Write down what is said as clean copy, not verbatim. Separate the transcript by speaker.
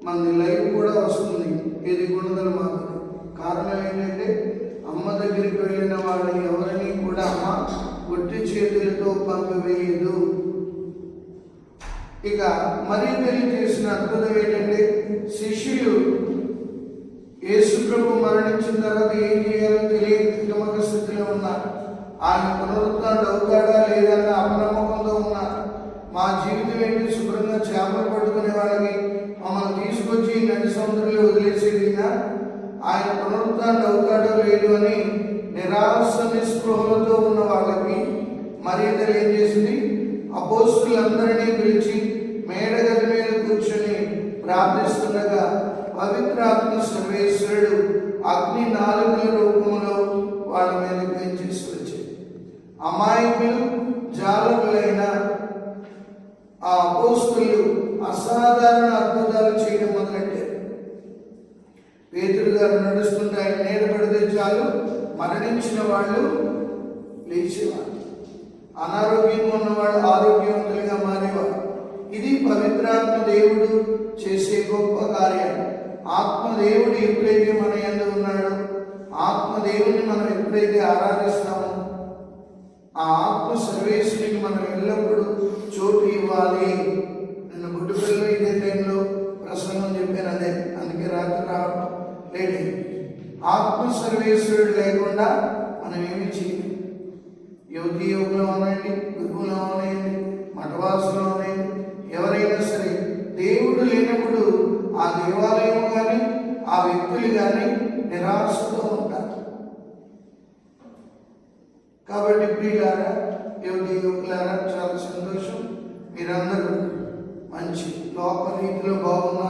Speaker 1: మన లైవ్ కూడా వస్తుంది. ఇది గుణదల మాత్రం. కారణం ఏంటంటే అమ్మ దగ్గరికి వెళ్ళిన వాళ్ళని ఎవరిని కూడా అమ్మ ఒట్టి చేతులతో పంపివేయదు. ఇక మరీ తెలియజేసిన అద్భుతం ఏంటంటే శిష్యులు యేసు ప్రభు మరణించిన తర్వాత ఏం చేయాలో తెలియని తికమక స్థితిలో ఉన్నారు. ఆయన పునరుద్ధరణ అవుతాడా లేదన్న అపనమ్మకంతో ఉన్నారు. మా జీవితం ఏంటి, శుభ్రంగా చేపలు పట్టుకునే వాళ్ళకి మమ్మల్ని తీసుకొచ్చి నది సముద్రంలో వదిలేసేదిగా ఆయన పునరుద్ధరణ అవుతాడో లేడు అని నిరాశ నిస్పృహలతో ఉన్న వాళ్ళకి మరియ ఏం చేసింది, అపోస్తులందరినీ పిలిచి మేడగది మీద కూర్చొని ప్రార్థిస్తుండగా పవిత్రాత్మ సర్వేశ్వరుడు అగ్ని నాలుగుల రూపంలో వాళ్ళ మీదకి వేయించేసి వచ్చాయి. అమాయకులు జాలకులైన ఆ అపోస్తులు అసాధారణ అద్భుతాలు చేయడం మొదలెట్టారు. పేతురు గారు నడుస్తుంటే ఆయన నీడ పడితే చాలు మరణించిన వాళ్ళు లేచేవారు, అనారోగ్యంగా ఉన్నవాళ్ళు ఆరోగ్యవంతులుగా మారేవారు. ఇది పవిత్రాత్మ దేవుడు చేసే గొప్ప కార్యం. ఆత్మదేవుడు ఎప్పుడైతే మన యందు ఉన్నాడో, ఆత్మదేవుడిని మనం ఎప్పుడైతే ఆరాధిస్తామో, ఆ ఆత్మ సర్వేశ్వరికి మనం ఎల్లప్పుడూ చోటు ఇవ్వాలి. నిన్న గుడ్డుపల్లిలో ఇదే టైంలో ప్రసంగం చెప్పాను, అదే అందుకే రాత్రి రావడం లేట్. ఆత్మ సర్వేశ్వరుడు లేకుండా మనం ఏమి చేయలేం. యువతీ యువకులు ఉన్నాయండి, గురువులు ఉన్నాయండి, మఠవాసులు ఉన్నాయండి, ఎవరైనా సరే దేవుడు లేనప్పుడు ఆ దేవాలయం కానీ ఆ వ్యక్తులు కానీ నిరాశతో ఉంటారు. కాబట్టి ప్రియులారా, యువతీ యువకులారా, చాలా సంతోషం. మీరందరూ మంచి లోప రీతిలో బాగున్నారు.